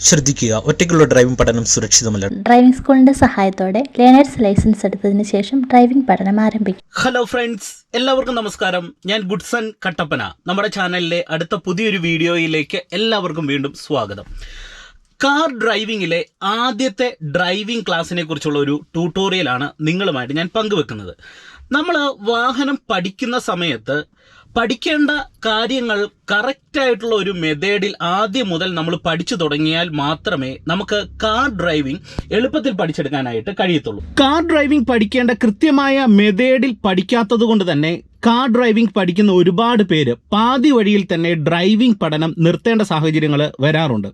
ശ്രദ്ധിക്കുക, ഒറ്റയ്ക്കുള്ള ഡ്രൈവിംഗ് പഠനം സുരക്ഷിതമല്ല. ഡ്രൈവിംഗ് സ്കൂളിന്റെ സഹായത്തോടെ ലേണേഴ്സ് ലൈസൻസ് എടുത്തതിന് ശേഷം ഡ്രൈവിംഗ് പഠനം ആരംഭിക്കും. ഹലോ ഫ്രണ്ട്സ്, എല്ലാവർക്കും നമസ്കാരം. ഞാൻ ഗുഡ്സൺ കട്ടപ്പന. നമ്മുടെ ചാനലിലെ അടുത്ത പുതിയൊരു വീഡിയോയിലേക്ക് എല്ലാവർക്കും വീണ്ടും സ്വാഗതം. കാർ ഡ്രൈവിംഗിലെ ആദ്യത്തെ ഡ്രൈവിംഗ് ക്ലാസ്സിനെ കുറിച്ചുള്ള ഒരു ട്യൂട്ടോറിയലാണ് നിങ്ങളുമായിട്ട് ഞാൻ പങ്കുവെക്കുന്നത്. നമ്മൾ വാഹനം പഠിക്കുന്ന സമയത്ത് പഠിക്കേണ്ട കാര്യങ്ങൾ കറക്റ്റായിട്ടുള്ള ഒരു മെത്തേഡിൽ ആദ്യം മുതൽ നമ്മൾ പഠിച്ചു തുടങ്ങിയാൽ മാത്രമേ നമുക്ക് കാർ ഡ്രൈവിംഗ് എളുപ്പത്തിൽ പഠിച്ചെടുക്കാനായിട്ട് കഴിയത്തുള്ളൂ. കാർ ഡ്രൈവിംഗ് പഠിക്കേണ്ട കൃത്യമായ മെത്തേഡിൽ പഠിക്കാത്തത് കൊണ്ട് തന്നെ കാർ ഡ്രൈവിംഗ് പഠിക്കുന്ന ഒരുപാട് പേര് പാതി വഴിയിൽ തന്നെ ഡ്രൈവിംഗ് പഠനം നിർത്തേണ്ട സാഹചര്യങ്ങൾ വരാറുണ്ട്.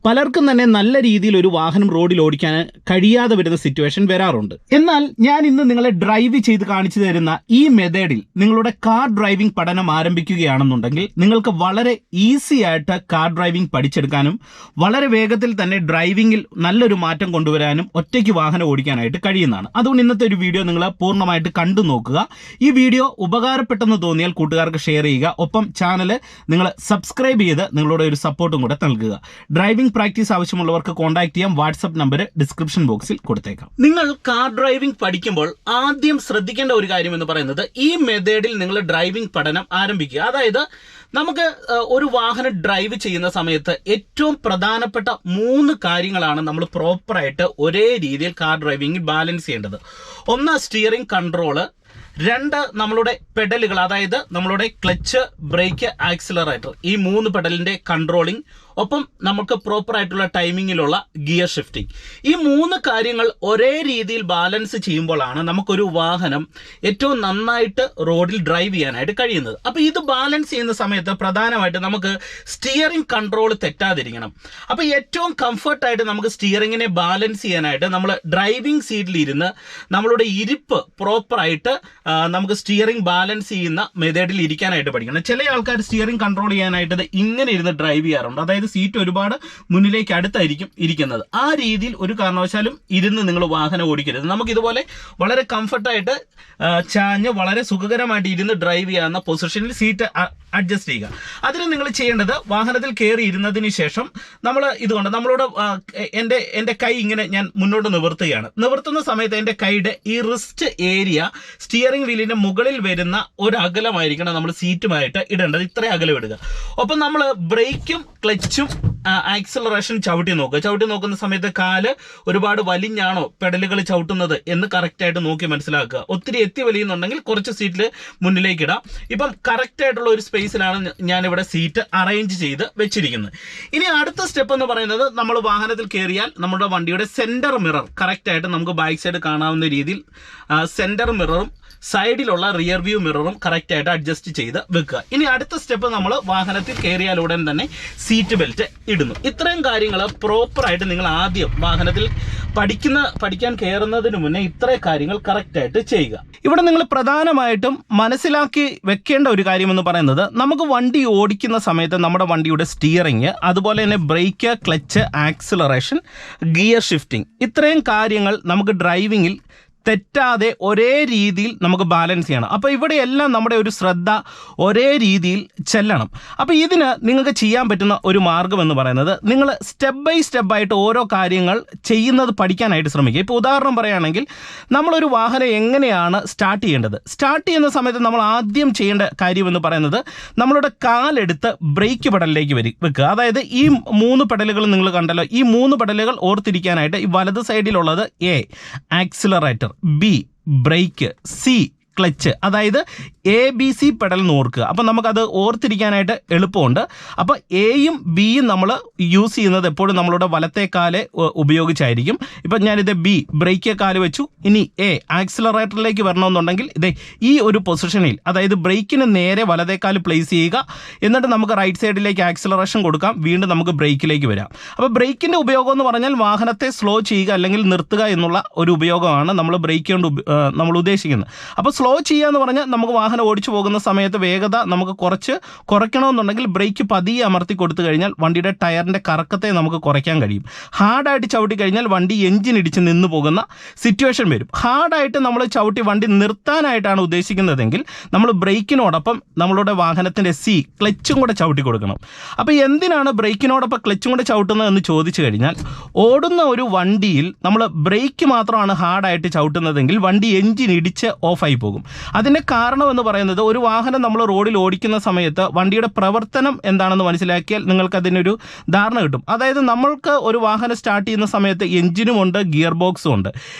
പലർക്കും തന്നെ നല്ല രീതിയിൽ ഒരു വാഹനം റോഡിൽ ഓടിക്കാൻ കഴിയാതെ വരുന്ന സിറ്റുവേഷൻ വരാറുണ്ട്. എന്നാൽ ഞാൻ ഇന്ന് നിങ്ങളെ ഡ്രൈവ് ചെയ്ത് കാണിച്ചു തരുന്ന ഈ മെത്തേഡിൽ നിങ്ങളുടെ കാർ ഡ്രൈവിംഗ് പഠനം ആരംഭിക്കുകയാണെന്നുണ്ടെങ്കിൽ നിങ്ങൾക്ക് വളരെ ഈസി ആയിട്ട് കാർ ഡ്രൈവിംഗ് പഠിച്ചെടുക്കാനും വളരെ വേഗത്തിൽ തന്നെ ഡ്രൈവിംഗിൽ നല്ലൊരു മാറ്റം കൊണ്ടുവരാനും ഒറ്റയ്ക്ക് വാഹനം ഓടിക്കാനായിട്ട് കഴിയുന്നതാണ്. അതുകൊണ്ട് ഇന്നത്തെ ഒരു വീഡിയോ നിങ്ങൾ പൂർണ്ണമായിട്ട് കണ്ടു നോക്കുക. ഈ വീഡിയോ ഉപകാരപ്പെട്ടെന്ന് തോന്നിയാൽ കൂട്ടുകാർക്ക് ഷെയർ ചെയ്യുക. ഒപ്പം ചാനൽ നിങ്ങൾ സബ്സ്ക്രൈബ് ചെയ്ത് നിങ്ങളുടെ ഒരു സപ്പോർട്ടും കൂടെ നൽകുക. ഡ്രൈവിംഗ് പ്രാക്ടീസ് ആവശ്യമുള്ളവർക്ക് കോൺടാക്ട് ചെയ്യാം. വാട്സ്ആപ്പ് നമ്പർ ഡിസ്ക്രിപ്ഷൻ ബോക്സിൽ കൊടുത്തേക്കാം. നിങ്ങൾ കാർ ഡ്രൈവിംഗ് പഠിക്കുമ്പോൾ ആദ്യം ശ്രദ്ധിക്കേണ്ട ഒരു കാര്യം എന്ന് പറയുന്നത് ഈ മെത്തേഡിൽ നിങ്ങൾ ഡ്രൈവിംഗ് പഠനം ആരംഭിക്കുക. അതായത് നമുക്ക് ഒരു വാഹനം ഡ്രൈവ് ചെയ്യുന്ന സമയത്ത് ഏറ്റവും പ്രധാനപ്പെട്ട 3 കാര്യങ്ങളാണ് നമ്മൾ പ്രോപ്പറായിട്ട് ഒരേ രീതിയിൽ കാർ ഡ്രൈവിംഗിൽ ബാലൻസ് ചെയ്യേണ്ടത്. ഒന്ന് സ്റ്റിയറിംഗ് കൺട്രോള്, 2 നമ്മളുടെ പെഡലുകൾ, അതായത് നമ്മളുടെ ക്ലച്ച്, ബ്രേക്ക്, ആക്സിലറേറ്റർ, ഈ 3 പെഡലിന്റെ കൺട്രോളിംഗ്, ഒപ്പം നമുക്ക് പ്രോപ്പർ ആയിട്ടുള്ള ടൈമിങ്ങിലുള്ള ഗിയർ ഷിഫ്റ്റിംഗ്. ഈ 3 കാര്യങ്ങൾ ഒരേ രീതിയിൽ ബാലൻസ് ചെയ്യുമ്പോഴാണ് നമുക്കൊരു വാഹനം ഏറ്റവും നന്നായിട്ട് റോഡിൽ ഡ്രൈവ് ചെയ്യാനായിട്ട് കഴിയുന്നത്. അപ്പോൾ ഇത് ബാലൻസ് ചെയ്യുന്ന സമയത്ത് പ്രധാനമായിട്ട് നമുക്ക് സ്റ്റിയറിംഗ് കൺട്രോൾ തെറ്റാതിരിക്കണം. അപ്പോൾ ഏറ്റവും കംഫർട്ടായിട്ട് നമുക്ക് സ്റ്റിയറിങ്ങിനെ ബാലൻസ് ചെയ്യാനായിട്ട് നമ്മൾ ഡ്രൈവിംഗ് സീറ്റിലിരുന്ന് നമ്മളുടെ ഇരിപ്പ് പ്രോപ്പറായിട്ട് നമുക്ക് സ്റ്റിയറിംഗ് ബാലൻസ് ചെയ്യുന്ന മെത്തേഡിൽ ഇരിക്കാനായിട്ട് പഠിക്കണം. ചില ആൾക്കാർ സ്റ്റിയറിംഗ് കൺട്രോൾ ചെയ്യാനായിട്ട് ഇങ്ങനെ ഇരുന്ന് ഡ്രൈവ് ചെയ്യാറുണ്ട്. അതായത് സീറ്റ് ഒരുപാട് മുന്നിലേക്ക് അടുത്തായിരിക്കും ഇരിക്കുന്നത്. ആ രീതിയിൽ ഒരു കാരണവശാലും ഇരുന്ന് നിങ്ങൾ വാഹനം ഓടിക്കരുത്. നമുക്കിതുപോലെ വളരെ കംഫർട്ടായിട്ട് ചാഞ്ഞ് വളരെ സുഖകരമായിട്ട് ഇരുന്ന് ഡ്രൈവ് ചെയ്യാവുന്ന പൊസിഷനിൽ സീറ്റ് അഡ്ജസ്റ്റ് ചെയ്യുക. അതിന് നിങ്ങൾ ചെയ്യേണ്ടത്, വാഹനത്തിൽ കയറി ഇരുന്നതിന് ശേഷം നമ്മൾ ഇതുകൊണ്ട് നമ്മളോട് എൻ്റെ കൈ ഇങ്ങനെ ഞാൻ മുന്നോട്ട് നിവർത്തുകയാണ്. നിവർത്തുന്ന സമയത്ത് എൻ്റെ കൈയുടെ ഈ റിസ്റ്റ് ഏരിയ സ്റ്റിയറിംഗ് വീലിൻ്റെ മുകളിൽ വരുന്ന ഒരു അകലമായിരിക്കണം നമ്മൾ സീറ്റുമായിട്ട് ഇടേണ്ടത്. ഇത്രയും അകലം ഇടുക. ഒപ്പം നമ്മൾ ബ്രേക്കും ക്ലച്ചും ആക്സിലറേഷൻ ചവിട്ടി നോക്കുന്ന സമയത്ത് കാല് ഒരുപാട് വലിഞ്ഞാണോ പെഡലുകൾ ചവിട്ടുന്നത് എന്ന് കറക്റ്റായിട്ട് നോക്കി മനസ്സിലാക്കുക. ഒത്തിരി എത്തി വലിയുന്നുണ്ടെങ്കിൽ കുറച്ച് സീറ്റിൽ മുന്നിലേക്ക് ഇടാം. ഇപ്പം കറക്റ്റായിട്ടുള്ള ഒരു സ്പേസിലാണ് ഞാനിവിടെ സീറ്റ് അറേഞ്ച് ചെയ്ത് വെച്ചിരിക്കുന്നത്. ഇനി അടുത്ത സ്റ്റെപ്പ് എന്ന് പറയുന്നത്, നമ്മൾ വാഹനത്തിൽ കയറിയാൽ നമ്മുടെ വണ്ടിയുടെ സെൻറ്റർ മിറർ കറക്റ്റായിട്ട് നമുക്ക് ബാക്ക് സൈഡ് കാണാവുന്ന രീതിയിൽ സെൻറ്റർ മിററും സൈഡിലുള്ള റിയർ വ്യൂ മിററും കറക്റ്റായിട്ട് അഡ്ജസ്റ്റ് ചെയ്ത് വെക്കുക. ഇനി അടുത്ത സ്റ്റെപ്പ്, നമ്മൾ വാഹനത്തിൽ കയറിയാൽ ഉടൻ തന്നെ സീറ്റ് ബെൽറ്റ് ഇടുന്നു. ഇത്രയും കാര്യങ്ങൾ പ്രോപ്പറായിട്ട് നിങ്ങൾ ആദ്യം വാഹനത്തിൽ പഠിക്കാൻ കയറുന്നതിന് മുന്നേ ഇത്രയും കാര്യങ്ങൾ കറക്റ്റായിട്ട് ചെയ്യുക. ഇവിടെ നിങ്ങൾ പ്രധാനമായിട്ടും മനസ്സിലാക്കി വെക്കേണ്ട ഒരു കാര്യം എന്ന് പറയുന്നത്, നമുക്ക് വണ്ടി ഓടിക്കുന്ന സമയത്ത് നമ്മുടെ വണ്ടിയുടെ സ്റ്റിയറിങ്, അതുപോലെ തന്നെ brake, clutch, acceleration, gear shifting, ഇത്രയും കാര്യങ്ങൾ നമുക്ക് ഡ്രൈവിങ്ങിൽ തെറ്റാതെ ഒരേ രീതിയിൽ നമുക്ക് ബാലൻസ് ചെയ്യണം. അപ്പോൾ ഇവിടെയെല്ലാം നമ്മുടെ ഒരു ശ്രദ്ധ ഒരേ രീതിയിൽ ചെല്ലണം. അപ്പോൾ ഇതിന് നിങ്ങൾക്ക് ചെയ്യാൻ പറ്റുന്ന ഒരു മാർഗ്ഗം എന്ന് പറയുന്നത്, നിങ്ങൾ സ്റ്റെപ്പ് ബൈ സ്റ്റെപ്പായിട്ട് ഓരോ കാര്യങ്ങൾ ചെയ്യുന്നത് പഠിക്കാനായിട്ട് ശ്രമിക്കുക. ഇപ്പോൾ ഉദാഹരണം പറയുകയാണെങ്കിൽ, നമ്മളൊരു വാഹനം എങ്ങനെയാണ് സ്റ്റാർട്ട് ചെയ്യേണ്ടത്. സ്റ്റാർട്ട് ചെയ്യുന്ന സമയത്ത് നമ്മൾ ആദ്യം ചെയ്യേണ്ട കാര്യം എന്ന് പറയുന്നത്, നമ്മളുടെ കാലെടുത്ത് ബ്രേക്ക് പെഡലിലേക്ക് വെക്കുക. അതായത് ഈ 3 പെഡലുകൾ നിങ്ങൾ കണ്ടല്ലോ, ഈ 3 പെഡലുകൾ ഓർത്തിരിക്കാനായിട്ട് ഈ വലത് സൈഡിലുള്ളത് A accelerator, B brake, C clutch, അതായത് ABC പെഡൽ എന്ന് ഓർക്കുക. അപ്പോൾ നമുക്കത് ഓർത്തിരിക്കാനായിട്ട് എളുപ്പമുണ്ട്. അപ്പോൾ എയും ബിയും നമ്മൾ യൂസ് ചെയ്യുന്നത് എപ്പോഴും നമ്മളുടെ വലത്തെ കാല് ഉപയോഗിച്ചായിരിക്കും. ഇപ്പം ഞാനിത് ബി ബ്രേക്ക് കാല് വെച്ചു. ഇനി എ ആക്സിലറേറ്ററിലേക്ക് വരണമെന്നുണ്ടെങ്കിൽ ഇതേ ഈ ഒരു പൊസിഷനിൽ, അതായത് ബ്രേക്കിന് നേരെ വലത്തെ കാല് പ്ലേസ് ചെയ്യുക. എന്നിട്ട് നമുക്ക് റൈറ്റ് സൈഡിലേക്ക് ആക്സിലറേഷൻ കൊടുക്കാം. വീണ്ടും നമുക്ക് ബ്രേക്കിലേക്ക് വരാം. അപ്പോൾ ബ്രേക്കിൻ്റെ ഉപയോഗം എന്ന് പറഞ്ഞാൽ വാഹനത്തെ സ്ലോ ചെയ്യുക അല്ലെങ്കിൽ നിർത്തുക എന്നുള്ള ഒരു ഉപയോഗമാണ് നമ്മൾ ബ്രേക്ക് കൊണ്ട് നമ്മൾ ഉദ്ദേശിക്കുന്നത്. അപ്പോൾ സ്ലോ ചെയ്യുക എന്ന് പറഞ്ഞാൽ നമുക്ക് വാഹനം ഓടിച്ചു പോകുന്ന സമയത്ത് വേഗത നമുക്ക് കുറയ്ക്കണമെന്നുണ്ടെങ്കിൽ ബ്രേക്ക് പതിയെ അമർത്തി കൊടുത്തു കഴിഞ്ഞാൽ വണ്ടിയുടെ ടയറിൻ്റെ കറക്കത്തെ നമുക്ക് കുറയ്ക്കാൻ കഴിയും. ഹാർഡായിട്ട് ചവിട്ടി കഴിഞ്ഞാൽ വണ്ടി എഞ്ചിൻ ഇടിച്ച് നിന്ന് പോകുന്ന സിറ്റുവേഷൻ വരും. ഹാർഡായിട്ട് നമ്മൾ ചവിട്ടി വണ്ടി നിർത്താനായിട്ടാണ് ഉദ്ദേശിക്കുന്നതെങ്കിൽ നമ്മൾ ബ്രേക്കിനോടൊപ്പം നമ്മളുടെ വാഹനത്തിൻ്റെ ക്ലച്ചും കൂടെ ചവിട്ടി കൊടുക്കണം. അപ്പോൾ എന്തിനാണ് ബ്രേക്കിനോടൊപ്പം ക്ലച്ചും കൂടെ ചവിട്ടുന്നത് എന്ന് ചോദിച്ചു കഴിഞ്ഞാൽ, ഓടുന്ന ഒരു വണ്ടിയിൽ നമ്മൾ ബ്രേക്ക് മാത്രമാണ് ഹാർഡായിട്ട് ചവിട്ടുന്നതെങ്കിൽ വണ്ടി എഞ്ചിൻ ഇടിച്ച് ഓഫായി പോകും. അതിൻ്റെ കാരണം എന്ന് പറയുന്നത്, ഒരു വാഹനം നമ്മൾ റോഡിൽ ഓടിക്കുന്ന സമയത്ത് വണ്ടിയുടെ പ്രവർത്തനം എന്താണെന്ന് മനസ്സിലാക്കിയാൽ നിങ്ങൾക്കതിനൊരു ധാരണ കിട്ടും. അതായത് നമ്മൾക്ക് ഒരു വാഹനം സ്റ്റാർട്ട് ചെയ്യുന്ന സമയത്ത് എഞ്ചിനുമുണ്ട്, ഗിയർ ബോക്സും ഉണ്ട്.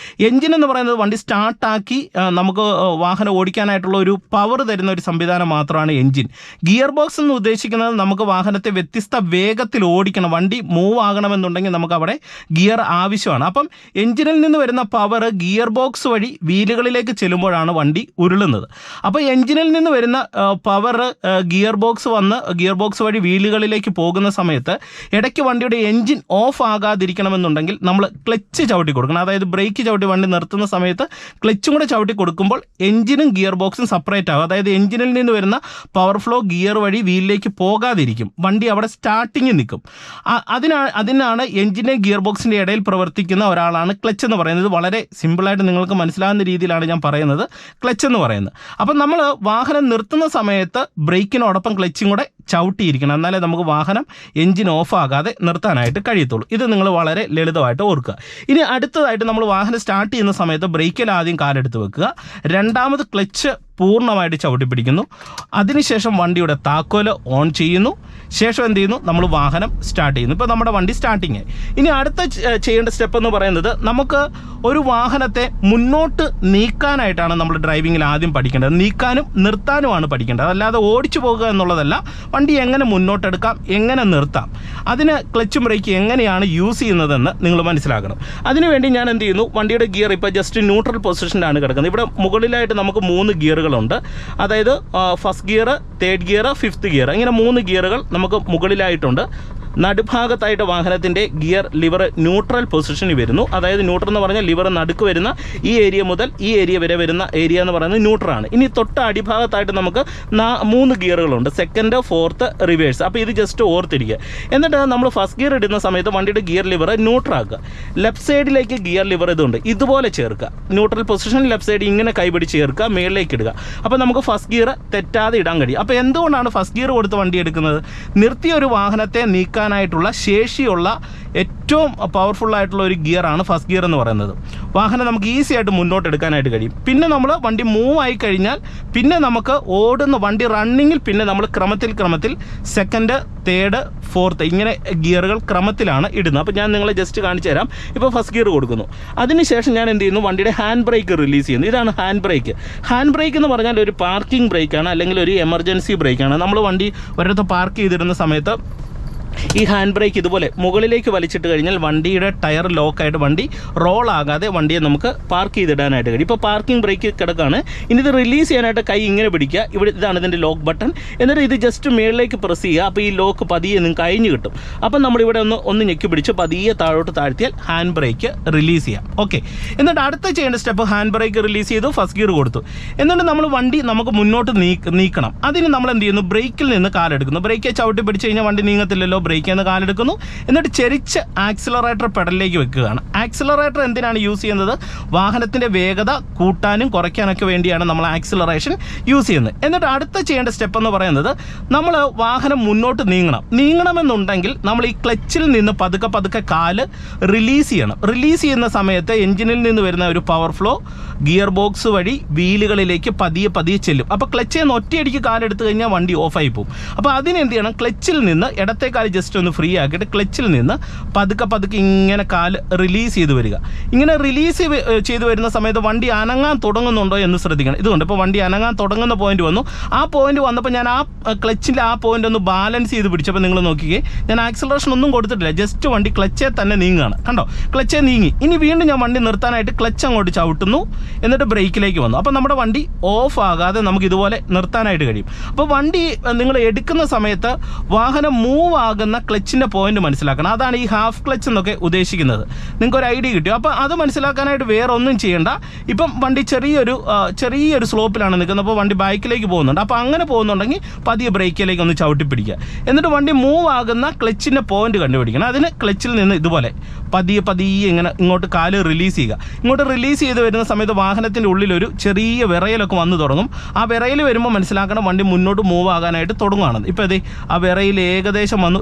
എഞ്ചിൻ എന്ന് പറയുന്നത് വണ്ടി സ്റ്റാർട്ടാക്കി നമുക്ക് വാഹനം ഓടിക്കാനായിട്ടുള്ള ഒരു പവർ തരുന്ന ഒരു സംവിധാനം മാത്രമാണ് എഞ്ചിൻ. ഗിയർ ബോക്സ് എന്ന് ഉദ്ദേശിക്കുന്നത് നമുക്ക് വാഹനത്തെ വ്യത്യസ്ത വേഗത്തിൽ ഓടിക്കണം, വണ്ടി മൂവ് ആകണമെന്നുണ്ടെങ്കിൽ നമുക്ക് അവിടെ ഗിയർ ആവശ്യമാണ്. അപ്പം എഞ്ചിനിൽ നിന്ന് വരുന്ന പവർ ഗിയർ ബോക്സ് വഴി വീലുകളിലേക്ക് ചെല്ലുമ്പോഴാണ് വണ്ടി ഉരുളുന്നത്. അപ്പോൾ എഞ്ചിനിൽ നിന്ന് വരുന്ന പവർ ഗിയർ ബോക്സ് വഴി വീലുകളിലേക്ക് പോകുന്ന സമയത്ത് ഇടയ്ക്ക് വണ്ടിയുടെ എഞ്ചിൻ ഓഫ് ആകാതിരിക്കണമെന്നുണ്ടെങ്കിൽ നമ്മൾ ക്ലച്ച് ചവിട്ടി കൊടുക്കണം. അതായത് ബ്രേക്ക് ചവിട്ടി വണ്ടി നിർത്തുന്ന സമയത്ത് ക്ലച്ചും കൂടെ ചവിട്ടി കൊടുക്കുമ്പോൾ എഞ്ചിനും ഗിയർ ബോക്സും സെപ്പറേറ്റ് ആകും. അതായത് എഞ്ചിനിൽ നിന്ന് വരുന്ന പവർ ഫ്ലോ ഗിയർ വഴി വീലിലേക്ക് പോകാതിരിക്കും, വണ്ടി അവിടെ സ്റ്റാർട്ടിങ്ങിൽ നിൽക്കും. അതിനാണ് എഞ്ചിൻ്റെ ഗിയർ ബോക്സിൻ്റെ ഇടയിൽ പ്രവർത്തിക്കുന്ന ഒരാളാണ് ക്ലച്ച് എന്ന് പറയുന്നത്. വളരെ സിമ്പിളായിട്ട് നിങ്ങൾക്ക് മനസ്സിലാകുന്ന രീതിയിലാണ് ഞാൻ പറയുന്നത് ക്ലച്ച് എന്ന് പറയുന്നത്. അപ്പം നമ്മൾ വാഹനം നിർത്തുന്ന സമയത്ത് ബ്രേക്കിനോടൊപ്പം ക്ലച്ചും കൂടെ ചവിട്ടിയിരിക്കണം, എന്നാലേ നമുക്ക് വാഹനം എഞ്ചിൻ ഓഫ് ആകാതെ നിർത്താനായിട്ട് കഴിയത്തുള്ളൂ. ഇത് നിങ്ങൾ വളരെ ലളിതമായിട്ട് ഓർക്കുക. ഇനി അടുത്തതായിട്ട് നമ്മൾ വാഹനം സ്റ്റാർട്ട് ചെയ്യുന്ന സമയത്ത് ബ്രേക്കിൽ ആദ്യം കാലെടുത്ത് വെക്കുക, രണ്ടാമത് ക്ലച്ച് പൂർണ്ണമായിട്ട് ചവിട്ടി പിടിക്കുന്നു, അതിനുശേഷം വണ്ടിയുടെ താക്കോല് ഓൺ ചെയ്യുന്നു, ശേഷം എന്ത് ചെയ്യുന്നു, നമ്മൾ വാഹനം സ്റ്റാർട്ട് ചെയ്യുന്നു. ഇപ്പോൾ നമ്മുടെ വണ്ടി സ്റ്റാർട്ടിങ്. ഇനി അടുത്ത ചെയ്യേണ്ട സ്റ്റെപ്പ് എന്ന് പറയുന്നത്, നമുക്ക് ഒരു വാഹനത്തെ മുന്നോട്ട് നീക്കാനായിട്ടാണ് നമ്മൾ ഡ്രൈവിങ്ങിൽ ആദ്യം പഠിക്കേണ്ടത്. നീക്കാനും നിർത്താനുമാണ് പഠിക്കേണ്ടത്, അല്ലാതെ ഓടിച്ചു പോകുക എന്നുള്ളതല്ല. വണ്ടി എങ്ങനെ മുന്നോട്ടെടുക്കാം, എങ്ങനെ നിർത്താം, അതിന് ക്ലച്ചും ബ്രേക്ക് എങ്ങനെയാണ് യൂസ് ചെയ്യുന്നതെന്ന് നിങ്ങൾ മനസ്സിലാക്കണം. അതിനുവേണ്ടി ഞാൻ എന്ത് ചെയ്യുന്നു, വണ്ടിയുടെ ഗിയർ ഇപ്പോൾ ജസ്റ്റ് ന്യൂട്രൽ പൊസിഷനിലാണ് കിടക്കുന്നത്. ഇവിടെ മുകളിലായിട്ട് നമുക്ക് 3 ഗിയറുകളുണ്ട്. അതായത് first gear, third gear, fifth gear, ഇങ്ങനെ 3 ഗിയറുകൾ നമുക്ക് മുകളിലായിട്ടുണ്ട്. നടുഭാഗത്തായിട്ട് വാഹനത്തിൻ്റെ ഗിയർ ലിവർ ന്യൂട്രൽ പൊസിഷനിൽ വരുന്നു. അതായത് ന്യൂട്രൽ എന്ന് പറഞ്ഞാൽ ലിവർ നടുക്ക് വരുന്ന ഈ ഏരിയ മുതൽ ഈ ഏരിയ വരെ വരുന്ന ഏരിയ എന്ന് പറയുന്നത് ന്യൂട്രലാണ്. ഇനി തൊട്ട് അടിഭാഗത്തായിട്ട് നമുക്ക് 3 ഗിയറുകളുണ്ട്, സെക്കൻഡ്, ഫോർത്ത്, റിവേഴ്സ്. അപ്പോൾ ഇത് ജസ്റ്റ് ഓർത്തിരിക്കുക. എന്നിട്ട് നമ്മൾ ഫസ്റ്റ് ഗിയർ ഇടുന്ന സമയത്ത് വണ്ടിയുടെ ഗിയർ ലിവർ ന്യൂട്രൽ ആക്കുക. ലെഫ്റ്റ് സൈഡിലേക്ക് ഗിയർ ലിവർ ഇതുണ്ട്, ഇതുപോലെ ചേർക്കുക. ന്യൂട്രൽ പൊസിഷൻ ലെഫ്റ്റ് സൈഡ് ഇങ്ങനെ കൈപിടിച്ച് ചേർക്കുക, മേളിലേക്ക് ഇടുക. അപ്പോൾ നമുക്ക് ഫസ്റ്റ് ഗിയർ തെറ്റാതെ ഇടാൻ കഴിയും. അപ്പോൾ എന്തുകൊണ്ടാണ് ഫസ്റ്റ് ഗിയർ കൊടുത്ത് വണ്ടി എടുക്കുന്നത്? നിർത്തിയ ഒരു വാഹനത്തെ നീക്കാനായിട്ടുള്ള ശേഷിയുള്ള ഏറ്റവും പവർഫുള്ളായിട്ടുള്ള ഒരു ഗിയറാണ് ഫസ്റ്റ് ഗിയർ എന്ന് പറയുന്നത്. വാഹനം നമുക്ക് ഈസി ആയിട്ട് മുന്നോട്ട് എടുക്കാനായിട്ട് കഴിയും. പിന്നെ നമ്മൾ വണ്ടി മൂവ് ആയി കഴിഞ്ഞാൽ പിന്നെ നമുക്ക് ഓടുന്ന വണ്ടി റണ്ണിങ്ങിൽ പിന്നെ നമ്മൾ ക്രമത്തിൽ സെക്കൻഡ്, തേർഡ്, ഫോർത്ത് ഇങ്ങനെ ഗിയറുകൾ ക്രമത്തിലാണ് ഇടുന്നത്. അപ്പോൾ ഞാൻ നിങ്ങളെ ജസ്റ്റ് കാണിച്ചു തരാം. ഇപ്പോൾ ഫസ്റ്റ് ഗിയർ കൊടുക്കുന്നു, അതിനുശേഷം ഞാൻ എന്ത് ചെയ്യുന്നു, വണ്ടിയുടെ ഹാൻഡ് ബ്രേക്ക് റിലീസ് ചെയ്യുന്നു. ഇതാണ് ഹാൻഡ് ബ്രേക്ക്. ഹാൻഡ് ബ്രേക്ക് എന്ന് പറഞ്ഞാൽ ഒരു പാർക്കിംഗ് ബ്രേക്കാണ്, അല്ലെങ്കിൽ ഒരു എമർജൻസി ബ്രേക്കാണ്. നമ്മൾ വണ്ടി ഒരിടത്ത് പാർക്ക് ചെയ്തിടുന്ന സമയത്ത് ഈ ഹാൻഡ് ബ്രേക്ക് ഇതുപോലെ മുകളിലേക്ക് വലിച്ചിട്ട് കഴിഞ്ഞാൽ വണ്ടിയുടെ ടയർ ലോക്കായിട്ട് വണ്ടി റോൾ ആകാതെ വണ്ടിയെ നമുക്ക് പാർക്ക് ചെയ്തിടാനായിട്ട് കഴിയും. ഇപ്പോൾ പാർക്കിംഗ് ബ്രേക്ക് കിടക്കാണ്. ഇനി ഇത് റിലീസ് ചെയ്യാനായിട്ട് കൈ ഇങ്ങനെ പിടിക്കുക, ഇവിടെ ഇതാണ് ഇതിൻ്റെ ലോക്ക് ബട്ടൺ. എന്നിട്ട് ഇത് ജസ്റ്റ് മേളിലേക്ക് പ്രസ് ചെയ്യുക. അപ്പോൾ ഈ ലോക്ക് പതിയെ നിങ്ങൾക്ക് കഴിഞ്ഞ് കിട്ടും. അപ്പം നമ്മളിവിടെ ഒന്ന് ഞെക്കി പിടിച്ച് പതിയെ താഴോട്ട് താഴ്ത്തിയാൽ ഹാൻഡ് ബ്രേക്ക് റിലീസ് ചെയ്യാം. ഓക്കെ, എന്നിട്ട് അടുത്ത ചെയ്യേണ്ട സ്റ്റെപ്പ്, ഹാൻഡ് ബ്രേക്ക് റിലീസ് ചെയ്തു, ഫസ്റ്റ് ഗിയർ കൊടുത്തു. എന്നിട്ട് നമ്മൾ വണ്ടി നമുക്ക് മുന്നോട്ട് നീക്കണം. അതിന് നമ്മൾ എന്ത് ചെയ്യുന്നു, ബ്രേക്കിൽ നിന്ന് കാലെടുക്കുന്നു. ബ്രേക്ക് ചവിട്ടി പിടിച്ച് കഴിഞ്ഞാൽ വണ്ടി നീങ്ങത്തില്ലല്ലോ, ബ്രേക്കിൽ നിന്ന് കാലെടുക്കുന്നു. എന്നിട്ട് ചെരിച്ച് ആക്സിലറേറ്റർ പെഡലിലേക്ക് വെക്കുകയാണ്. ആക്സിലറേറ്റർ എന്തിനാണ് യൂസ് ചെയ്യുന്നത്? വാഹനത്തിൻ്റെ വേഗത കൂട്ടാനും കുറയ്ക്കാനൊക്കെ വേണ്ടിയാണ് നമ്മൾ ആക്സിലറേഷൻ യൂസ് ചെയ്യുന്നത്. എന്നിട്ട് അടുത്ത ചെയ്യേണ്ട സ്റ്റെപ്പ് എന്ന് പറയുന്നത്, നമ്മൾ വാഹനം മുന്നോട്ട് നീങ്ങണമെന്നുണ്ടെങ്കിൽ നമ്മൾ ഈ ക്ലച്ചിൽ നിന്ന് പതുക്കെ കാല് റിലീസ് ചെയ്യണം. റിലീസ് ചെയ്യുന്ന സമയത്ത് എഞ്ചിനിൽ നിന്ന് വരുന്ന ഒരു പവർ ഫ്ലോ ഗിയർ ബോക്സ് വഴി വീലുകളിലേക്ക് പതിയെ ചെല്ലും. അപ്പോൾ ക്ലച്ചിൽ നിന്ന് ഒറ്റയടിക്ക് കാലെടുത്ത് കഴിഞ്ഞാൽ വണ്ടി ഓഫായി പോകും. അപ്പോൾ അതിനെന്ത് ചെയ്യണം, ക്ലച്ചിൽ നിന്ന് ഇടത്തെ കാല് ജസ്റ്റ് ഒന്ന് ഫ്രീ ആക്കിയിട്ട് ക്ലച്ചിൽ നിന്ന് പതുക്കെ ഇങ്ങനെ കാല് റിലീസ് ചെയ്ത് വരിക. ഇങ്ങനെ റിലീസ് ചെയ്ത് വരുന്ന സമയത്ത് വണ്ടി അനങ്ങാൻ തുടങ്ങുന്നുണ്ടോ എന്ന് ശ്രദ്ധിക്കണം. ഇതുകൊണ്ട് ഇപ്പോൾ വണ്ടി അനങ്ങാൻ തുടങ്ങുന്ന പോയിന്റ് വന്നു. ആ പോയിന്റ് വന്നപ്പോൾ ഞാൻ ആ ക്ലച്ചിൻ്റെ ആ പോയിന്റ് ഒന്ന് ബാലൻസ് ചെയ്ത് പിടിച്ചപ്പോൾ നിങ്ങൾ നോക്കിക്കേ, ഞാൻ ആക്സിലറേഷൻ ഒന്നും കൊടുത്തിട്ടില്ല, ജസ്റ്റ് വണ്ടി ക്ലച്ചേ തന്നെ നീങ്ങുകയാണ്. കണ്ടോ, ക്ലച്ചേ നീങ്ങി. ഇനി വീണ്ടും ഞാൻ വണ്ടി നിർത്താനായിട്ട് ക്ലച്ച് അങ്ങോട്ട് ചവിട്ടുന്നു, എന്നിട്ട് ബ്രേക്കിലേക്ക് വന്നു. അപ്പോൾ നമ്മുടെ വണ്ടി ഓഫ് ആകാതെ നമുക്ക് ഇതുപോലെ നിർത്താനായിട്ട് കഴിയും. അപ്പോൾ വണ്ടി നിങ്ങൾ എടുക്കുന്ന സമയത്ത് വാഹനം മൂവ് ആകുന്ന ആകുന്ന ക്ലച്ചിൻ്റെ പോയിന്റ് മനസ്സിലാക്കണം. അതാണ് ഈ ഹാഫ് ക്ലച്ച് എന്നൊക്കെ ഉദ്ദേശിക്കുന്നത്. നിങ്ങൾക്ക് ഒരു ഐഡിയ കിട്ടും. അപ്പോൾ അത് മനസ്സിലാക്കാനായിട്ട് വേറെ ഒന്നും ചെയ്യേണ്ട. ഇപ്പം വണ്ടി ചെറിയൊരു സ്ലോപ്പിലാണ് നിൽക്കുന്നത്. അപ്പോൾ വണ്ടി ബാക്കിലേക്ക് പോകുന്നുണ്ട്. അപ്പോൾ അങ്ങനെ പോകുന്നുണ്ടെങ്കിൽ പതിയെ ബ്രേക്കിലേക്ക് ഒന്ന് ചവിട്ടി പിടിക്കുക. എന്നിട്ട് വണ്ടി മൂവ് ആകുന്ന ക്ലച്ചിൻ്റെ പോയിന്റ് കണ്ടുപിടിക്കണം. അതിന് ക്ലച്ചിൽ നിന്ന് ഇതുപോലെ പതിയെ ഇങ്ങനെ ഇങ്ങോട്ട് കാല് റിലീസ് ചെയ്യുക. ഇങ്ങോട്ട് റിലീസ് ചെയ്ത് വരുന്ന സമയത്ത് വാഹനത്തിൻ്റെ ഉള്ളിലൊരു ചെറിയ വിറയലൊക്കെ വന്നു തുടങ്ങും. ആ വിറയിൽ വരുമ്പോൾ മനസ്സിലാക്കണം വണ്ടി മുന്നോട്ട് മൂവ് ആകാനായിട്ട് തുടങ്ങുകയാണ്. ഇപ്പോൾ ആ വിറയിൽ ഏകദേശം വന്നു.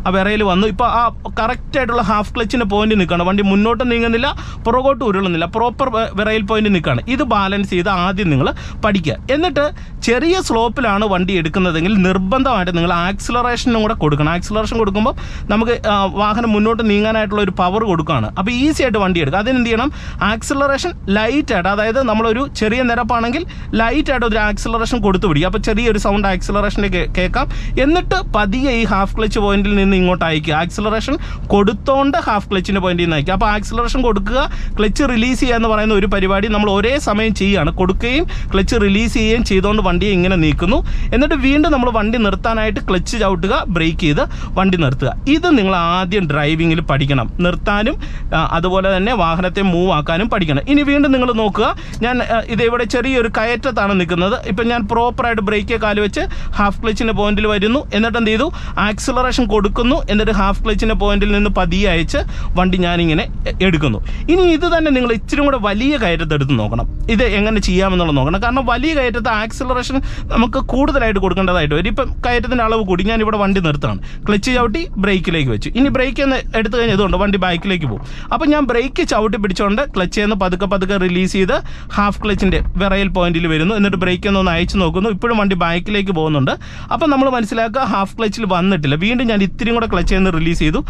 ആ വിറയിൽ വന്നു. ഇപ്പോൾ ആ കറക്റ്റായിട്ടുള്ള ഹാഫ് ക്ലച്ചിൻ്റെ പോയിന്റ് നിൽക്കുകയാണ്. വണ്ടി മുന്നോട്ട് നീങ്ങുന്നില്ല, പുറകോട്ട് ഉരുളുന്നില്ല, പ്രോപ്പർ വിറയിൽ പോയിന്റ് നിൽക്കുകയാണ്. ഇത് ബാലൻസ് ചെയ്ത് ആദ്യം നിങ്ങൾ പഠിക്കുക. എന്നിട്ട് ചെറിയ സ്ലോപ്പിലാണ് വണ്ടി എടുക്കുന്നതെങ്കിൽ നിർബന്ധമായിട്ട് നിങ്ങൾ ആക്സിലറേഷനും കൂടെ കൊടുക്കണം. ആക്സിലറേഷൻ കൊടുക്കുമ്പോൾ നമുക്ക് വാഹനം മുന്നോട്ട് നീങ്ങാനായിട്ടുള്ള ഒരു പവർ കൊടുക്കുകയാണ്. അപ്പോൾ ഈസി ആയിട്ട് വണ്ടി എടുക്കുക. അതിനെന്ത് ചെയ്യണം? ആക്സിലറേഷൻ ലൈറ്റായിട്ട്, അതായത് നമ്മളൊരു ചെറിയ നിരപ്പാണെങ്കിൽ ലൈറ്റായിട്ട് ഒരു ആക്സിലറേഷൻ കൊടുത്തു പിടിക്കുക. അപ്പോൾ ചെറിയൊരു സൗണ്ട് ആക്സിലറേഷൻ്റെ കേൾക്കാം. എന്നിട്ട് പതിയെ ഈ ഹാഫ് ക്ലച്ച് പോയിന്റിൽ നിന്ന് ഇങ്ങോട്ട് അയക്കുക. ആക്സിലറേഷൻ കൊടുത്തോണ്ട് ഹാഫ് ക്ലച്ചിൻ്റെ പോയിന്റിൽ നിന്ന് അയക്കുക. അപ്പോൾ ആക്സിലറേഷൻ കൊടുക്കുക, ക്ലച്ച് റിലീസ് ചെയ്യുക എന്ന് പറയുന്ന ഒരു പരിപാടി നമ്മൾ ഒരേ സമയം ചെയ്യുകയാണ്. കൊടുക്കുകയും ക്ലച്ച് റിലീസ് ചെയ്യുകയും ചെയ്തുകൊണ്ട് വണ്ടിയെ ഇങ്ങനെ നീക്കുന്നു. എന്നിട്ട് വീണ്ടും നമ്മൾ വണ്ടി നിർത്താനായിട്ട് ക്ലച്ച് ചവിട്ടുക, ബ്രേക്ക് ചെയ്ത് വണ്ടി നിർത്തുക. ഇത് നിങ്ങൾ ആദ്യം ഡ്രൈവിങ്ങിൽ പഠിക്കണം. നിർത്താനും അതുപോലെ തന്നെ വാഹനത്തെ മൂവ് ആക്കാനും പഠിക്കണം. ഇനി വീണ്ടും നിങ്ങൾ നോക്കുക, ഞാൻ ഇവിടെ ചെറിയൊരു കയറ്റത്താണ് നിൽക്കുന്നത്. ഇപ്പം ഞാൻ പ്രോപ്പറായിട്ട് ബ്രേക്ക് കാല് വെച്ച് ഹാഫ് ക്ലച്ചിൻ്റെ പോയിന്റിൽ വരുന്നു. എന്നിട്ട് എന്ത് ചെയ്തു? ആക്സിലറേഷൻ കൊടുക്കുന്നു. എന്നിട്ട് ഹാഫ് ക്ലച്ചിൻ്റെ പോയിന്റിൽ നിന്ന് പതിയെ അയച്ച് വണ്ടി ഞാനിങ്ങനെ എടുക്കുന്നു. ഇനി ഇത് തന്നെ നിങ്ങൾ ഇച്ചിരി കൂടെ വലിയ കയറ്റത്തെടുത്ത് നോക്കണം. ഇത് എങ്ങനെ ചെയ്യാമെന്നുള്ളത് നോക്കണം. കാരണം വലിയ കയറ്റത്ത് ആക്സിലറേഷൻ നമുക്ക് കൂടുതലായിട്ട് കൊടുക്കേണ്ടതായിട്ട് വരും. ഇപ്പം കയറ്റത്തിൻ്റെ അളവ് കൂടി ഞാനിവിടെ വണ്ടി നിർത്താണ്. ക്ലച്ച് ചവിട്ടി ബ്രേക്കിലേക്ക് വെച്ചു. ഇനി ബ്രേക്ക് എന്ന് എടുത്തു കഴിഞ്ഞാൽ ഇതുകൊണ്ട് വണ്ടി ബാക്കിലേക്ക് പോകും. അപ്പോൾ ഞാൻ ബ്രേക്ക് ചവിട്ടി പിടിച്ചുകൊണ്ട് ക്ലച്ചിൽ നിന്ന് പതുക്കെ റിലീസ് ചെയ്ത് ഹാഫ് ക്ലച്ചിൻ്റെ വിറയൽ പോയിന്റിൽ വരുന്നു. എന്നിട്ട് ബ്രേക്ക് ഒന്ന് അയച്ചു നോക്കുന്നു. ഇപ്പോഴും വണ്ടി ബാക്കിലേക്ക് പോകുന്നുണ്ട്. അപ്പോൾ നമ്മൾ മനസ്സിലാക്കുക ഹാഫ് ക്ലച്ചിൽ വന്നിട്ടില്ല. വീണ്ടും ഞാൻ ഇത്തിരി കൂടെ ക്ലച്ചിൽ നിന്ന് റിലീസ് ചെയ്തു.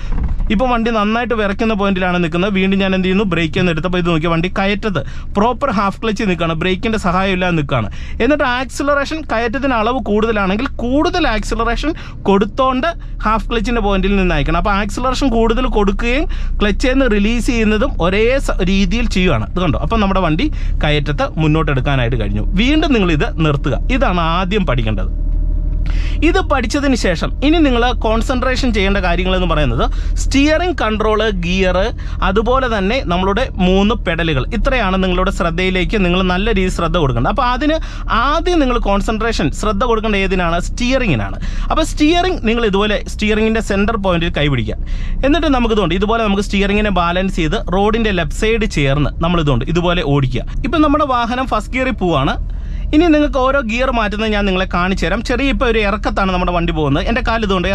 ഇപ്പോൾ വണ്ടി നന്നായിട്ട് വിറയ്ക്കുന്ന പോയിന്റിലാണ് നിൽക്കുന്നത്. വീണ്ടും ഞാൻ എന്ത് ചെയ്യുന്നു? ബ്രേക്ക് എന്ന് എടുത്തപ്പോൾ ഇത് നോക്കിയാൽ വണ്ടി കയറ്റത്ത് പ്രോപ്പർ ഹാഫ് ക്ലച്ച് നിൽക്കുകയാണ്. ബ്രേക്കിൻ്റെ സഹായം ഇല്ലാതെ നിൽക്കുകയാണ്. എന്നിട്ട് ആക്സിലറേഷൻ കയറ്റത്തിന് അളവ് കൂടുതലാണെങ്കിൽ കൂടുതൽ ആക്സിലറേഷൻ കൊടുത്തോണ്ട് ഹാഫ് ക്ലച്ചിൻ്റെ പോയിന്റിൽ നിന്ന് അയക്കണം. അപ്പോൾ ആക്സിലറേഷൻ കൂടുതൽ കൊടുക്കുകയും ക്ലച്ചിൽ നിന്ന് റിലീസ് ചെയ്യുന്നതും ഒരേ രീതിയിൽ ചെയ്യുകയാണ്. ഇത് കണ്ടോ? അപ്പം നമ്മുടെ വണ്ടി കയറ്റത്ത് മുന്നോട്ട് എടുക്കാനായിട്ട് കഴിഞ്ഞു. വീണ്ടും നിങ്ങളിത് നിർത്തുക. ഇതാണ് ആദ്യം പഠിക്കേണ്ടത്. ഇത് പഠിച്ചതിന് ശേഷം ഇനി നിങ്ങൾ കോൺസെൻട്രേഷൻ ചെയ്യേണ്ട കാര്യങ്ങളെന്ന് പറയുന്നത് സ്റ്റിയറിംഗ്, കൺട്രോള്, ഗിയർ, അതുപോലെ തന്നെ നമ്മളുടെ 3 പെഡലുകൾ. ഇത്രയാണ് നിങ്ങളുടെ ശ്രദ്ധയിലേക്ക് നിങ്ങൾ നല്ല രീതിയിൽ ശ്രദ്ധ കൊടുക്കേണ്ടത്. അപ്പോൾ അതിന് ആദ്യം നിങ്ങൾ ശ്രദ്ധ കൊടുക്കേണ്ട ഏതിനാണ്? സ്റ്റിയറിങ്ങിനാണ്. അപ്പോൾ സ്റ്റിയറിംഗ് നിങ്ങൾ ഇതുപോലെ സ്റ്റിയറിങ്ങിൻ്റെ സെൻറ്റർ പോയിന്റിൽ കൈപിടിക്കുക. എന്നിട്ട് ഇതുപോലെ നമുക്ക് സ്റ്റിയറിങ്ങിനെ ബാലൻസ് ചെയ്ത് റോഡിൻ്റെ ലെഫ്റ്റ് സൈഡ് ചേർന്ന് ഇതുപോലെ ഓടിക്കുക. ഇപ്പം നമ്മുടെ വാഹനം ഫസ്റ്റ് ഗിയറിൽ പോവാണ്. ഇനി നിങ്ങൾക്ക് ഓരോ ഗിയർ മാറ്റുന്നത് ഞാൻ നിങ്ങളെ കാണിച്ചു തരാം. ഇപ്പോൾ ഒരു ഇറക്കത്താണ് നമ്മുടെ വണ്ടി പോകുന്നത്. എൻ്റെ കാല് ഇതുകൊണ്ട്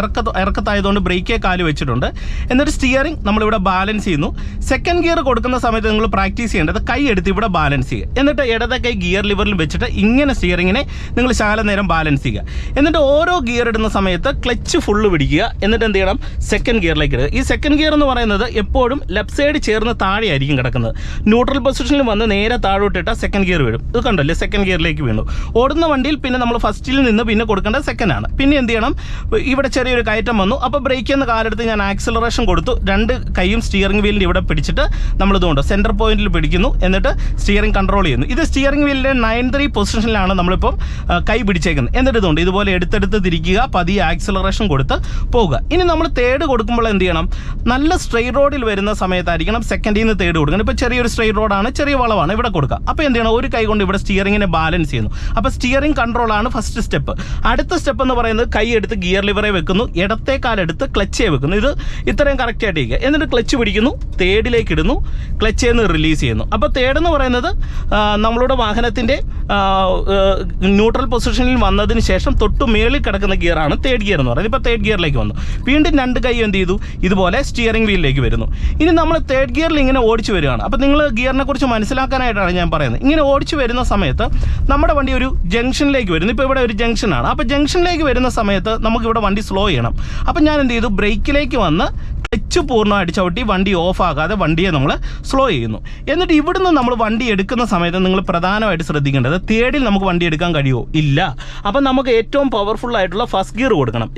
ഇറക്കത്തായതുകൊണ്ട് ബ്രേക്കേ കാല് വെച്ചിട്ടുണ്ട്. എന്നിട്ട് സ്റ്റിയറിംഗ് നമ്മളിവിടെ ബാലൻസ് ചെയ്യുന്നു. സെക്കൻഡ് ഗിയർ കൊടുക്കുന്ന സമയത്ത് നിങ്ങൾ പ്രാക്ടീസ് ചെയ്യേണ്ടത് കൈ എടുത്ത് ഇവിടെ ബാലൻസ് ചെയ്യുക. എന്നിട്ട് ഇടത്തെ കൈ ഗിയർ ലിവറിൽ വെച്ചിട്ട് ഇങ്ങനെ സ്റ്റിയറിങ്ങിനെ നിങ്ങൾ നേരം ബാലൻസ് ചെയ്യുക. എന്നിട്ട് ഓരോ ഗിയർ ഇടുന്ന സമയത്ത് ക്ലച്ച് ഫുള്ള് പിടിക്കുക. എന്നിട്ട് എന്ത് ചെയ്യണം? സെക്കൻഡ് ഗിയറിലേക്ക് ഇടുക. ഈ സെക്കൻഡ് ഗിയർ എന്ന് പറയുന്നത് എപ്പോഴും ലെഫ്റ്റ് സൈഡ് ചേർന്ന് താഴെയായിരിക്കും കിടക്കുന്നത്. ന്യൂട്രൽ പൊസിഷനിൽ വന്ന് നേരെ താഴോട്ടിട്ട സെക്കൻഡ് ഗിയർ വീഴും. ഇത് കണ്ടല്ലേ? സെക്കൻഡ് ഗിയറിലേക്ക് വീണു. ഓടുന്ന വണ്ടിയിൽ പിന്നെ നമ്മൾ ഫസ്റ്റിൽ നിന്ന് പിന്നെ കൊടുക്കേണ്ടത് സെക്കൻഡാണ്. പിന്നെ എന്ത് ചെയ്യണം? ഇവിടെ ചെറിയൊരു കയറ്റം വന്നു. അപ്പോൾ ബ്രേക്ക് എന്ന കാലെടുത്ത് ഞാൻ ആക്സിലറേഷൻ കൊടുത്തു. 2 കൈയും സ്റ്റിയറിംഗ് വീലിൻ്റെ ഇവിടെ പിടിച്ചിട്ട് നമ്മളിതുകൊണ്ട് സെൻറ്റർ പോയിന്റിൽ പിടിക്കുന്നു. എന്നിട്ട് സ്റ്റിയറിംഗ് കൺട്രോൾ ചെയ്യുന്നു. ഇത് സ്റ്റിയറിംഗ് വീലിൻ്റെ 9-3 പൊസിഷനിലാണ് നമ്മളിപ്പം കൈ പിടിച്ചേക്കുന്നത്. എന്നിട്ട് ഇതുപോലെ എടുത്തെടുത്ത് തിരിക്കുക, പതിയെ ആക്സിലറേഷൻ കൊടുത്ത് പോകുക. ഇനി നമ്മൾ തേർഡ് കൊടുക്കുമ്പോൾ എന്ത് ചെയ്യണം? നല്ല സ്ട്രെയിറ്റ് റോഡിൽ വരുന്ന സമയത്തായിരിക്കണം സെക്കൻഡിൽ നിന്ന് തേർഡ് കൊടുക്കണം. ഇപ്പോൾ ചെറിയൊരു സ്ട്രെയിറ്റ് റോഡാണ്, ചെറിയ വളവാണ്, ഇവിടെ കൊടുക്കുക. അപ്പോൾ എന്ത് ചെയ്യണം? ഒരു കൈ കൊണ്ട് ഇവിടെ സ്റ്റിയറിങ്ങിനെ ബാലൻസ് ചെയ്യുന്നു. അപ്പോൾ സ്റ്റിയറിംഗ് കൺട്രോളാണ് ഫസ്റ്റ് സ്റ്റെപ്പ്. അടുത്ത സ്റ്റെപ്പ് എന്ന് പറയുന്നത് കൈ എടുത്ത് ഗിയർ ലിവറെ വെക്കുന്നു, ഇടത്തെ കാലെടുത്ത് ക്ലച്ചേ വെക്കുന്നു. ഇത് ഇത്രയും കറക്റ്റായിട്ട് ചെയ്യുക. എന്നിട്ട് ക്ലച്ച് പിടിക്കുന്നു, തേർഡിലേക്ക് ഇടുന്നു, ക്ലച്ചിൽ നിന്ന് റിലീസ് ചെയ്യുന്നു. അപ്പോൾ തേർഡ് എന്ന് പറയുന്നത് നമ്മളുടെ വാഹനത്തിൻ്റെ ന്യൂട്രൽ പൊസിഷനിൽ വന്നതിന് ശേഷം തൊട്ട് മേളിൽ കിടക്കുന്ന ഗിയറാണ് തേർഡ് ഗിയർ എന്ന് പറയുന്നത്. ഇപ്പോൾ തേർഡ് ഗിയറിലേക്ക് വന്നു. വീണ്ടും 2 കൈ എന്ത് ചെയ്തു? ഇതുപോലെ സ്റ്റിയറിംഗ് വീലിലേക്ക് വരുന്നു. ഇനി നമ്മൾ തേർഡ് ഗിയറിൽ ഇങ്ങനെ ഓടിച്ചു വരികയാണ്. അപ്പോൾ നിങ്ങൾ ഗിയറിനെ കുറിച്ച് മനസ്സിലാക്കാനായിട്ടാണ് ഞാൻ പറയുന്നത്. ഇങ്ങനെ ഓടിച്ചു വരുന്ന സമയത്ത് നമ്മുടെ വണ്ടി ഒരു ജംഗ്ഷനിലേക്ക് വരുന്നു. ഇപ്പോൾ ഇവിടെ ഒരു ജംഗ്ഷനാണ്. അപ്പോൾ ജംഗ്ഷനിലേക്ക് വരുന്ന സമയത്ത് നമുക്കിവിടെ വണ്ടി സ്ലോ ചെയ്യണം. അപ്പോൾ ഞാൻ എന്ത് ചെയ്തു? ബ്രേക്കിലേക്ക് വന്ന് ക്ലച്ച് പൂർണ്ണമായിട്ട് ചവിട്ടി വണ്ടി ഓഫ് ആകാതെ വണ്ടിയെ നമ്മൾ സ്ലോ ചെയ്യുന്നു. എന്നിട്ട് ഇവിടുന്ന് നമ്മൾ വണ്ടി എടുക്കുന്ന സമയത്ത് നിങ്ങൾ പ്രധാനമായിട്ട് ശ്രദ്ധിക്കേണ്ടത് തേർഡിൽ നമുക്ക് വണ്ടി എടുക്കാൻ കഴിയുമോ? ഇല്ല. അപ്പം നമുക്ക് ഏറ്റവും പവർഫുൾ ആയിട്ടുള്ള ഫസ്റ്റ് ഗിയർ കൊടുക്കണം.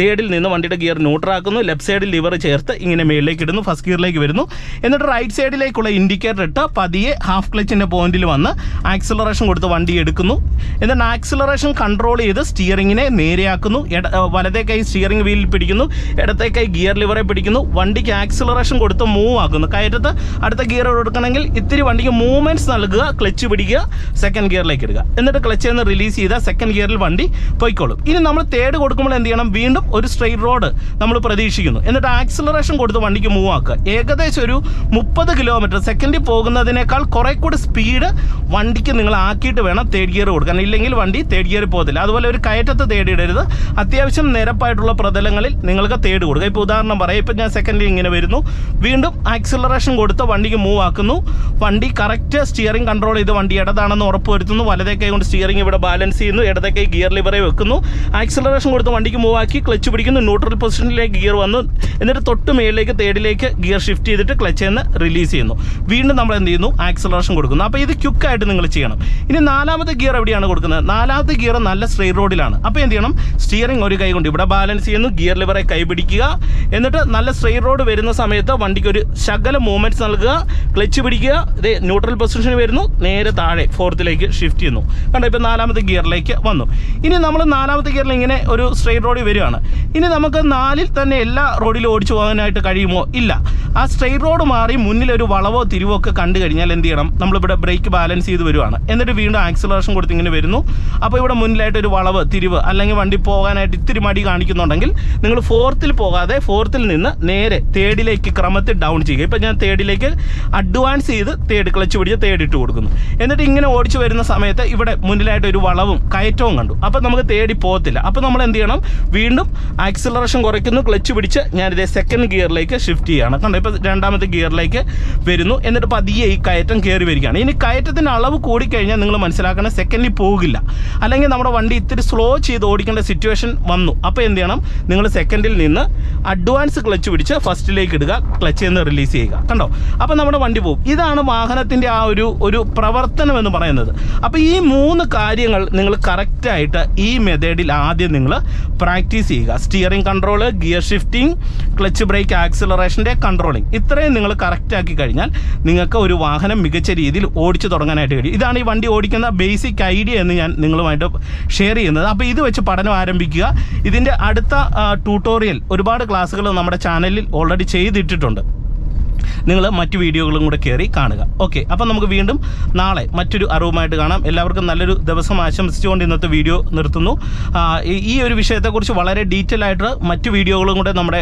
തേർഡിൽ നിന്ന് വണ്ടിയുടെ ഗിയർ ന്യൂട്രാക്കുന്നു, ലെഫ്റ്റ് സൈഡിൽ ലിവർ ചേർത്ത് ഇങ്ങനെ മേളിലേക്ക് ഇടുന്നു, ഫസ്റ്റ് ഗിയറിലേക്ക് വരുന്നു. എന്നിട്ട് റൈറ്റ് സൈഡിലേക്കുള്ള ഇൻഡിക്കേറ്റർ ഇട്ട് പതിയെ ഹാഫ് ക്ലച്ചിൻ്റെ പോയിന്റിൽ വന്ന് ആക്സിലറേഷൻ കൊടുത്ത് വണ്ടി എടുക്കുന്നു. എന്നിട്ട് ആക്സിലറേഷൻ കൺട്രോൾ ചെയ്ത് സ്റ്റിയറിങ്ങിനെ നേരെയാക്കുന്നു. വലതേ കൈ സ്റ്റിയറിംഗ് വീലിൽ പിടിക്കുന്നു, ഇടത്തേ കൈ ഗിയർ ലിവറെ പിടിക്കുന്നു. വണ്ടിക്ക് ആക്സിലറേഷൻ കൊടുത്ത് മൂവ് ആക്കുന്നു. കയറ്റത്ത് അടുത്ത ഗിയർ കൊടുക്കണമെങ്കിൽ ഇത്തിരി വണ്ടിക്ക് മൂവ്മെൻറ്റ്സ് നൽകുക, ക്ലച്ച് പിടിക്കുക, സെക്കൻഡ് ഗിയറിലേക്ക് ഇടുക. എന്നിട്ട് ക്ലച്ചിൽ നിന്ന് റിലീസ് ചെയ്താൽ സെക്കൻഡ് ഗിയറിൽ വണ്ടി പോയിക്കോളും. ഇനി നമ്മൾ തേർഡ് കൊടുക്കുമ്പോൾ എന്ത് ചെയ്യണം? വീണ്ടും ഒരു സ്ട്രെയിറ്റ് റോഡ് നമ്മൾ പ്രതീക്ഷിക്കുന്നു. എന്നിട്ട് ആക്സിലറേഷൻ കൊടുത്ത് വണ്ടിക്ക് മൂവ് ആക്കുക. ഏകദേശം ഒരു 30 കിലോമീറ്റർ സെക്കൻഡിൽ പോകുന്നതിനേക്കാൾ കുറെ കൂടി സ്പീഡ് വണ്ടിക്ക് നിങ്ങൾ ആക്കിയിട്ട് വേണം തേർഡ് ഗിയർ കൊടുക്കാൻ. ഇല്ലെങ്കിൽ വണ്ടി തേർഡ് ഗിയർ പോകത്തില്ല. അതുപോലെ ഒരു കയറ്റത്ത് തേടിയിടരുത്. അത്യാവശ്യം നിരപ്പായിട്ടുള്ള പ്രതലങ്ങളിൽ നിങ്ങൾക്ക് തേട് കൊടുക്കുക. ഇപ്പോൾ ഉദാഹരണം പറയാം, ഇപ്പം ഞാൻ സെക്കൻഡിൽ ഇങ്ങനെ വരുന്നു, വീണ്ടും ആക്സിലറേഷൻ കൊടുത്ത് വണ്ടിക്ക് മൂവ് ആക്കുന്നു. വണ്ടി കറക്റ്റ് സ്റ്റിയറിംഗ് കൺട്രോൾ ചെയ്ത് വണ്ടി ഇടതാണെന്ന് ഉറപ്പ് വരുത്തുന്നു. വലതേ കൈ കൊണ്ട് സ്റ്റിയറിംഗ് ഇവിടെ ബാലൻസ് ചെയ്യുന്നു, ഇടതേ കൈ ഗിയർ ലിവറെ വെക്കുന്നു. ആക്സിലറേഷൻ കൊടുത്ത് വണ്ടിക്ക് മൂവ് ആക്കി ക്ലച്ച് പിടിക്കുന്നു. ന്യൂട്രൽ പൊസിഷനിലേക്ക് ഗിയർ വന്നു. എന്നിട്ട് തൊട്ട് മേളിലേക്ക് തേർഡിലേക്ക് ഗിയർ ഷിഫ്റ്റ് ചെയ്തിട്ട് ക്ലച്ചിൽ നിന്ന് റിലീസ് ചെയ്യുന്നു. വീണ്ടും നമ്മൾ എന്ത് ചെയ്യുന്നു? ആക്സിലറേഷൻ കൊടുക്കുന്നു. അപ്പോൾ ഇത് ക്വിക്കായിട്ട് നിങ്ങൾ ചെയ്യണം. ഇനി നാലാമത്തെ ഗിയർ എവിടെയാണ് കൊടുക്കുന്നത്? നാലാമത്തെ ഗിയർ നല്ല സ്ട്രെയിറ്റ് റോഡിലാണ്. അപ്പോൾ എന്ത് ചെയ്യണം? സ്റ്റിയറിംഗ് ഒരു കൈ കൊണ്ട് ഇവിടെ ബാലൻസ് ചെയ്യുന്നു, ഗിയർ ലിവറെ കൈ പിടിക്കുക. എന്നിട്ട് നല്ല സ്ട്രെയിറ്റ് റോഡ് വരുന്ന സമയത്ത് വണ്ടിക്ക് ഒരു ശകല മൂവ്മെൻറ്റ്സ് നൽകുക, ക്ലച്ച് പിടിക്കുക. ഇത് ന്യൂട്രൽ പൊസിഷനിൽ വരുന്നു, നേരെ താഴെ ഫോർത്തിലേക്ക് ഷിഫ്റ്റ് ചെയ്യുന്നു. കണ്ടോ? ഇപ്പോൾ നാലാമത്തെ ഗിയറിലേക്ക് വന്നു. ഇനി നമ്മൾ നാലാമത്തെ ഗിയറിൽ ഇങ്ങനെ ഒരു സ്ട്രെയിറ്റ് റോഡിൽ വരികയാണ്. ഇനി നമുക്ക് 4-ൽ തന്നെ എല്ലാ റോഡിലും ഓടിച്ചു പോകാനായിട്ട് കഴിയുമോ? ഇല്ല. ആ സ്ട്രെയിറ്റ് റോഡ് മാറി മുന്നിലൊരു വളവോ തിരിവോ ഒക്കെ കണ്ടു കഴിഞ്ഞാൽ എന്ത് ചെയ്യണം? നമ്മളിവിടെ ബ്രേക്ക് ബാലൻസ് ചെയ്ത് വരുവാണ്. എന്നിട്ട് വീണ്ടും ആക്സിലറേഷൻ കൊടുത്ത് ഇങ്ങനെ വരുന്നു. അപ്പോൾ ഇവിടെ മുന്നിലായിട്ടൊരു വളവ് തിരിവ് അല്ലെങ്കിൽ വണ്ടി പോകാനായിട്ട് ഇത്തിരി മടി കാണിക്കുന്നുണ്ടെങ്കിൽ നിങ്ങൾ 4ൽ പോകാതെ 4ൽ നിന്ന് നേരെ തേർഡിലേക്ക് ക്രമത്തിൽ ഡൗൺ ചെയ്യുക. ഇപ്പം ഞാൻ തേർഡിലേക്ക് അഡ്വാൻസ് ചെയ്ത് തേർഡ് ക്ലച്ച് പിടിച്ച് തേർഡിട്ട് കൊടുക്കുന്നു. എന്നിട്ട് ഇങ്ങനെ ഓടിച്ചു വരുന്ന സമയത്ത് ഇവിടെ മുന്നിലായിട്ട് ഒരു വളവും കയറ്റവും കണ്ടു. അപ്പോൾ നമുക്ക് തേടി പോകത്തില്ല. അപ്പോൾ നമ്മൾ എന്ത് ചെയ്യണം? വീണ്ടും ആക്സിലറേഷൻ കുറയ്ക്കുന്നു, ക്ലച്ച് പിടിച്ച് ഞാനിതേ സെക്കൻഡ് ഗിയറിലേക്ക് ഷിഫ്റ്റ് ചെയ്യുകയാണ്. കണ്ടോ? ഇപ്പോൾ രണ്ടാമത്തെ ഗിയറിലേക്ക് വരുന്നു. എന്നിട്ട് പതിയെ ഈ കയറ്റം കയറി വരികയാണ്. ഇനി കയറ്റത്തിൻ്റെ അളവ് കൂടിക്കഴിഞ്ഞാൽ നിങ്ങൾ മനസ്സിലാക്കണം, സെക്കൻഡിൽ പോകില്ല. അല്ലെങ്കിൽ നമ്മുടെ വണ്ടി ഇത്തിരി സ്ലോ ചെയ്ത് ഓടിക്കേണ്ട സിറ്റുവേഷൻ വന്നു. അപ്പോൾ എന്ത് ചെയ്യണം? നിങ്ങൾ സെക്കൻഡിൽ നിന്ന് അഡ്വാൻസ് ക്ലച്ച് പിടിച്ച് ഫസ്റ്റിലേക്ക് ഇടുക, ക്ലച്ചിൽ നിന്ന് റിലീസ് ചെയ്യുക. കണ്ടോ? അപ്പോൾ നമ്മുടെ വണ്ടി പോകും. ഇതാണ് വാഹനത്തിൻ്റെ ആ ഒരു പ്രവർത്തനം എന്ന് പറയുന്നത്. അപ്പോൾ ഈ 3 കാര്യങ്ങൾ നിങ്ങൾ കറക്റ്റായിട്ട് ഈ മെത്തേഡിൽ ആദ്യം നിങ്ങൾ പ്രാക്ടീസ് ചെയ്യുക. Steering control, gear shifting, clutch brake, ആക്സിലറേഷൻ്റെ കൺട്രോളിങ്, ഇത്രയും നിങ്ങൾ കറക്റ്റാക്കി കഴിഞ്ഞാൽ നിങ്ങൾക്ക് ഒരു വാഹനം മികച്ച രീതിയിൽ ഓടിച്ചു തുടങ്ങാനായിട്ട് കഴിയും. ഇതാണ് ഈ വണ്ടി ഓടിക്കുന്ന ബേസിക് ഐഡിയ എന്ന് ഞാൻ നിങ്ങളുമായിട്ട് ഷെയർ ചെയ്യുന്നത്. അപ്പോൾ ഇത് വെച്ച് പഠനം ആരംഭിക്കുക. ഇതിൻ്റെ അടുത്ത ട്യൂട്ടോറിയൽ ഒരുപാട് ക്ലാസ്സുകൾ നമ്മുടെ ചാനലിൽ ഓൾറെഡി ചെയ്തിട്ടിട്ടുണ്ട്. നിങ്ങൾ മറ്റു വീഡിയോകളും കൂടെ കയറി കാണുക. ഓക്കെ, അപ്പം നമുക്ക് വീണ്ടും നാളെ മറ്റൊരു അറിവുമായിട്ട് കാണാം. എല്ലാവർക്കും നല്ലൊരു ദിവസം ആശംസിച്ചുകൊണ്ട് ഇന്നത്തെ വീഡിയോ നിർത്തുന്നു. ഈ ഒരു വിഷയത്തെക്കുറിച്ച് വളരെ ഡീറ്റെയിൽ ആയിട്ട് മറ്റു വീഡിയോകളും കൂടെ നമ്മുടെ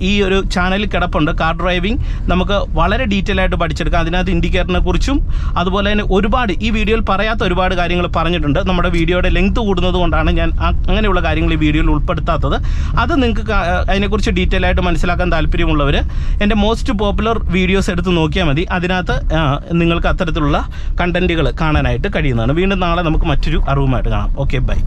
ഈ ഒരു ചാനലിൽ കിടപ്പുണ്ട്. കാർ ഡ്രൈവിംഗ് നമുക്ക് വളരെ ഡീറ്റെയിൽ ആയിട്ട് പഠിച്ചെടുക്കാം. അതിനകത്ത് ഇൻഡിക്കേറ്ററിനെ കുറിച്ചും അതുപോലെ തന്നെ ഒരുപാട് ഈ വീഡിയോയിൽ പറയാത്ത ഒരുപാട് കാര്യങ്ങൾ പറഞ്ഞിട്ടുണ്ട്. നമ്മുടെ വീഡിയോയുടെ ലെങ്ത് കൂടുന്നത് കൊണ്ടാണ് ഞാൻ അങ്ങനെയുള്ള കാര്യങ്ങൾ ഈ വീഡിയോയിൽ ഉൾപ്പെടുത്താത്തത്. അത് നിങ്ങൾക്ക് അതിനെക്കുറിച്ച് ഡീറ്റെയിൽ ആയിട്ട് മനസ്സിലാക്കാൻ താല്പര്യമുള്ളവർ എൻ്റെ മോസ്റ്റ് പോപ്പുലർ വീഡിയോസ് എടുത്ത് നോക്കിയാൽ മതി. അതിനകത്ത് നിങ്ങൾക്ക് അത്തരത്തിലുള്ള കണ്ടൻറ്റുകൾ കാണാനായിട്ട് കഴിയുന്നതാണ്. വീണ്ടും നാളെ നമുക്ക് മറ്റൊരു അറിവുമായിട്ട് കാണാം. Okay, by.